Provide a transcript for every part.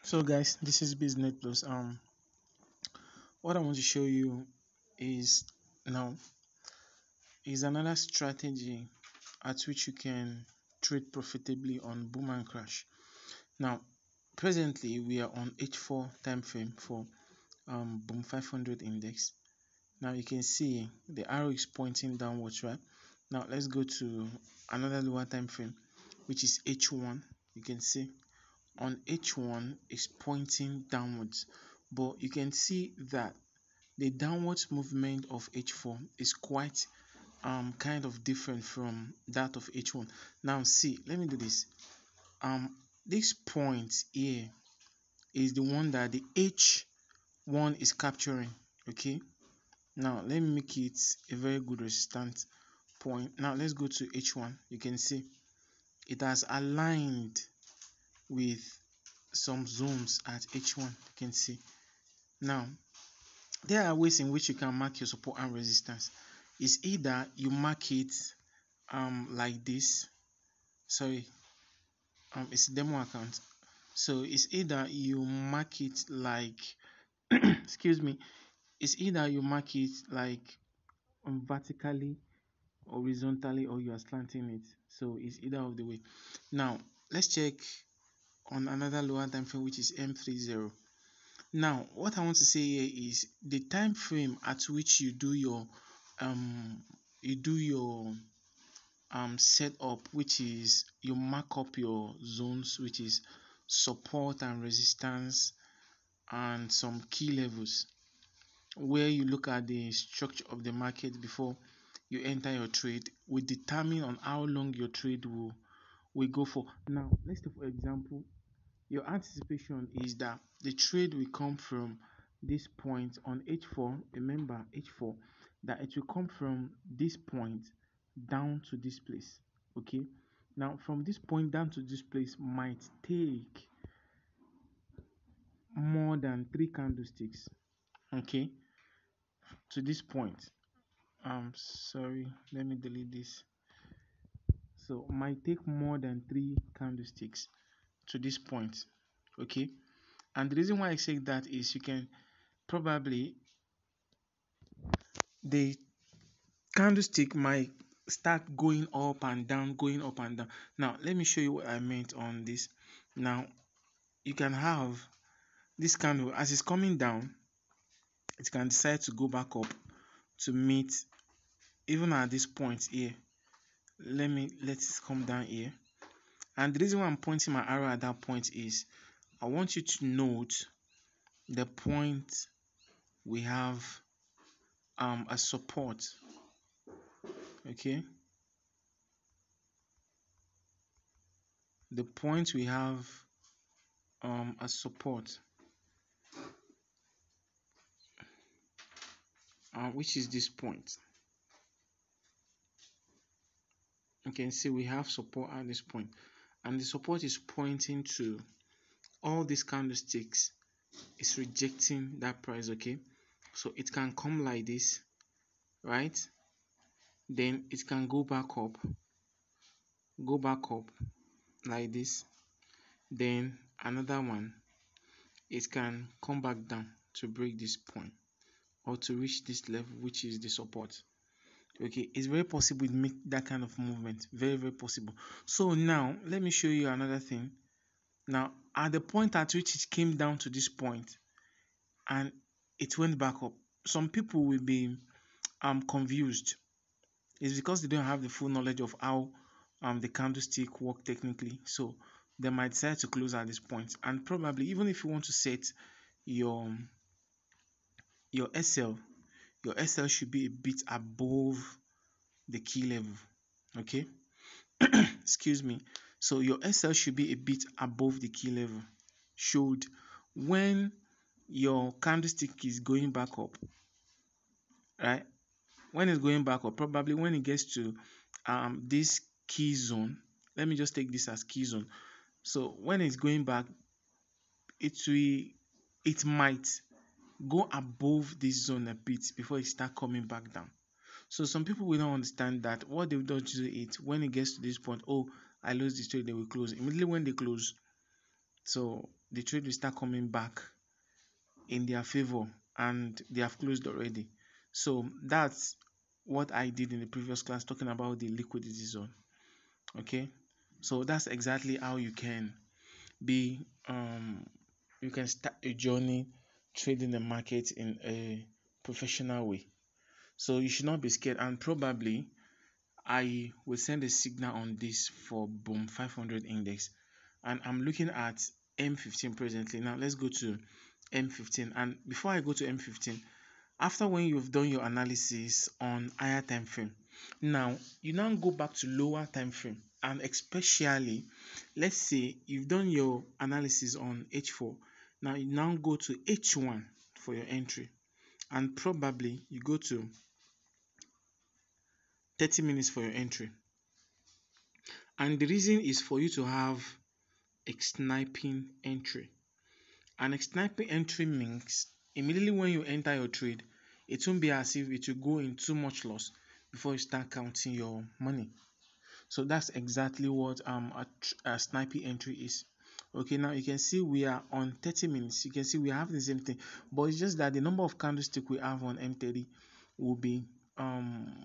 So guys, this is Business Plus. What I want to show you is now is another strategy at which you can trade profitably on boom and crash. Now, presently we are on H4 time frame for boom 500 index. Now you can see the arrow is pointing downwards, right? Now let's go to another lower time frame, which is H1. You can see on H1 is pointing downwards, but you can see that the downwards movement of H4 is quite kind of different from that of H1. Now see, let me do this. This point here is the one that the H1 is capturing. Okay, now let me make it a very good resistance point. Now let's go to H1. You can see it has aligned with some zones at H1. You can see now there are ways in which you can mark your support and resistance. Is either you mark it like this. Sorry, it's a demo account. So it's either you mark it like excuse me, it's either you mark it like vertically, horizontally, or you are slanting it. So it's either of the way. Now let's check on another lower time frame, which is M30. Now what I want to say here is the time frame at which you do your um setup, which is you mark up your zones, which is support and resistance and some key levels, where you look at the structure of the market before you enter your trade, will determine on how long your trade will go for. Now let's take for example, your anticipation is that the trade will come from this point on H4. Remember H4, that it will come from this point down to this place. Okay, now from this point down to this place might take more than 3 candlesticks. Okay, to this point. Sorry, let me delete this. So might take more than 3 candlesticks to this point. Okay, and the reason why I say that is you can probably the candlestick might start going up and down, going up and down. Now let me show you what I meant on this. Now you can have this candle as it's coming down, it can decide to go back up to meet even at this point here. Let it come down here, and the reason why I'm pointing my arrow at that point is I want you to note the point we have a support. Okay, the point we have a support, which is this point. You can see we have support at this point, and the support is pointing to all these candlesticks is rejecting that price. Okay, so it can come like this, right? Then it can go back up like this. Then another one, it can come back down to break this point or to reach this level, which is the support. Okay, it's very possible to make that kind of movement, very possible. So now let me show you another thing. Now at the point at which it came down to this point and it went back up, some people will be confused. It's because they don't have the full knowledge of how the candlestick work technically. So they might decide to close at this point, and probably even if you want to set your your SL, your SL should be a bit above the key level. Okay, excuse me. So your SL should be a bit above the key level. Should when your candlestick is going back up, right? When it's going back up, probably when it gets to this key zone, let me just take this as key zone. So when it's going back, it might go above this zone a bit before it start coming back down. So some people will not understand that. What they don't do it when it gets to this point, oh, I lose this trade, they will close immediately when they close. So the trade will start coming back in their favor, and they have closed already. So that's what I did in the previous class, talking about the liquidity zone. Okay, so that's exactly how you can be you can start a journey trading the market in a professional way. So you should not be scared, and probably I will send a signal on this for boom 500 index, and I'm looking at M15 presently. Now let's go to M15, and before I go to M15, after when you've done your analysis on higher time frame, now you now go back to lower time frame, and especially let's say you've done your analysis on H4, now you now go to H1 for your entry, and probably you go to 30 minutes for your entry. And the reason is for you to have a sniping entry. And a sniping entry means immediately when you enter your trade, it won't be as if it will go in too much loss before you start counting your money. So that's exactly what a sniping entry is. Okay, now you can see we are on 30 minutes. You can see we are having the same thing, but it's just that the number of candlestick we have on M30 will be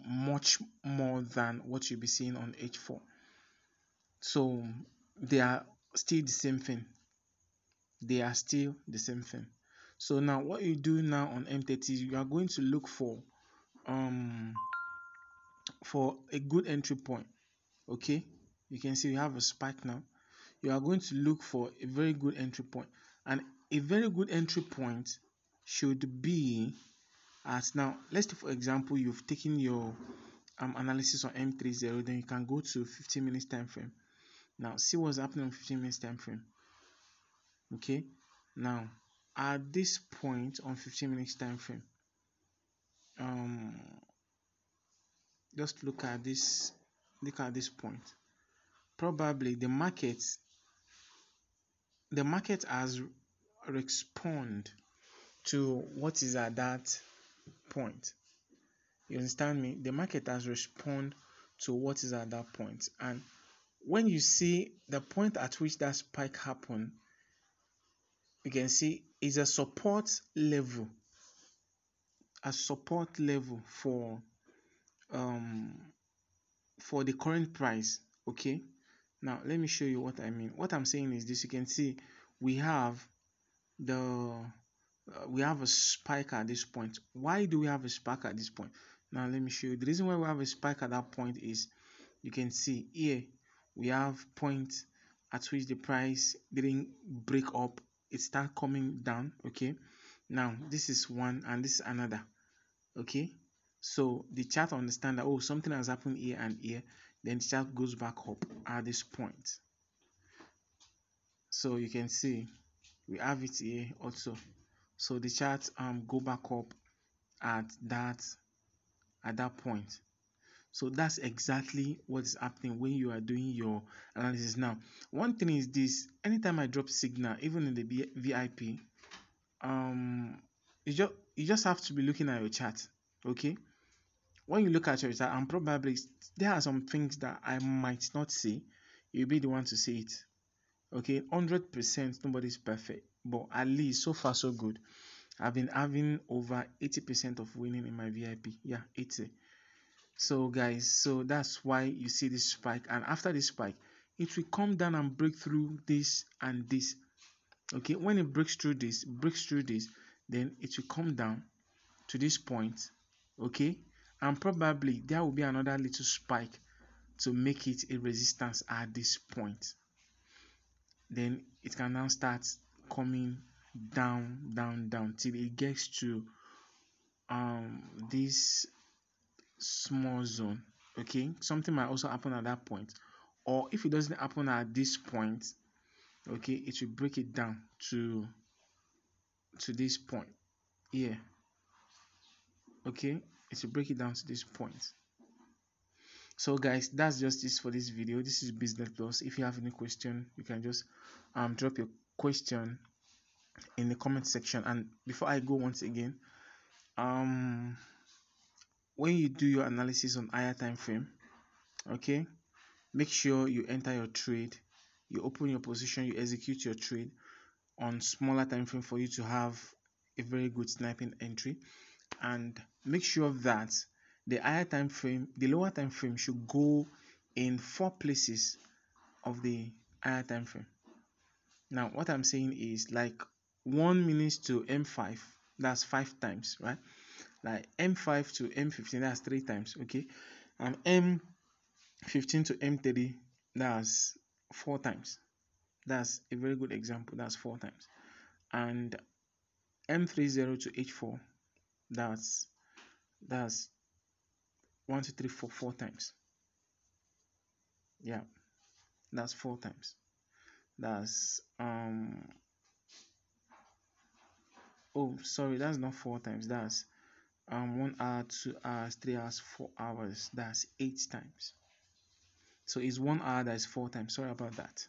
much more than what you'll be seeing on H4. So they are still the same thing. They are still the same thing. So now what you do now on M30, you are going to look for a good entry point. Okay, you can see we have a spike now. You are going to look for a very good entry point, and a very good entry point should be as now. Let's say for example you've taken your analysis on M30, then you can go to 15 minutes time frame. Now see what's happening on 15 minutes time frame. Okay, now at this point on 15 minutes time frame, just look at this point. Probably the market has responded to what is at that point. You understand me? The market has responded to what is at that point, and when you see the point at which that spike happened, you can see is a support level for the current price. Okay, now let me show you what I mean. What I'm saying is this: you can see we have a spike at this point. Why do we have a spike at this point? Now let me show you. The reason why we have a spike at that point is, you can see here we have point at which the price didn't break up, it started coming down. Okay, now this is one and this is another. Okay, so the chart understand that, oh, something has happened here and here, then the chart goes back up at this point. So you can see we have it here also. So the chart go back up at that point. So that's exactly what is happening when you are doing your analysis. Now, one thing is this: anytime I drop signal, even in the VIP, you just have to be looking at your chart. Okay, when you look at your chart, and probably there are some things that I might not see, you'll be the one to see it. Okay, 100% nobody's perfect, but at least so far so good. I've been having over 80% of winning in my VIP. Yeah, 80. So guys, so that's why you see this spike, and after this spike it will come down and break through this and this. Okay, when it breaks through this, then it will come down to this point. Okay, and probably there will be another little spike to make it a resistance at this point. Then it can now start coming down till it gets to this small zone. Okay, something might also happen at that point, or if it doesn't happen at this point, okay, it will break it down to this point here. Okay, it will break it down to this point. So guys, that's just it for this video. This is Business Plus. If you have any question, you can just drop your question in the comment section. And before I go, once again, when you do your analysis on higher time frame, okay, make sure you enter your trade, you open your position, you execute your trade on smaller time frame for you to have a very good sniping entry. And make sure that the higher time frame, the lower time frame should go in 4 places of the higher time frame. Now what I'm saying is, like 1 minute to M5, that's 5 times, right? Like M5 to M15, that's 3 times, okay? And M15 to M30, that's 4 times. That's a very good example. That's 4 times. And M30 to H4, that's 1 2 3 4 4 times. Yeah, that's 4 times. That's oh sorry, that's not 4 times. That's 1 hour, 2 hours, 3 hours, 4 hours. That's 8 times. So it's 1 hour, that's 4 times. Sorry about that.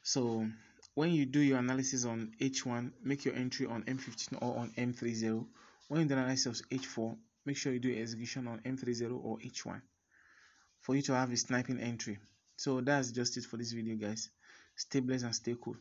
So when you do your analysis on H1, make your entry on M15 or on M30. When you do analysis of H4, make sure you do execution on M30 or H1 for you to have a sniping entry. So that's just it for this video, guys. Stay blessed and stay cool.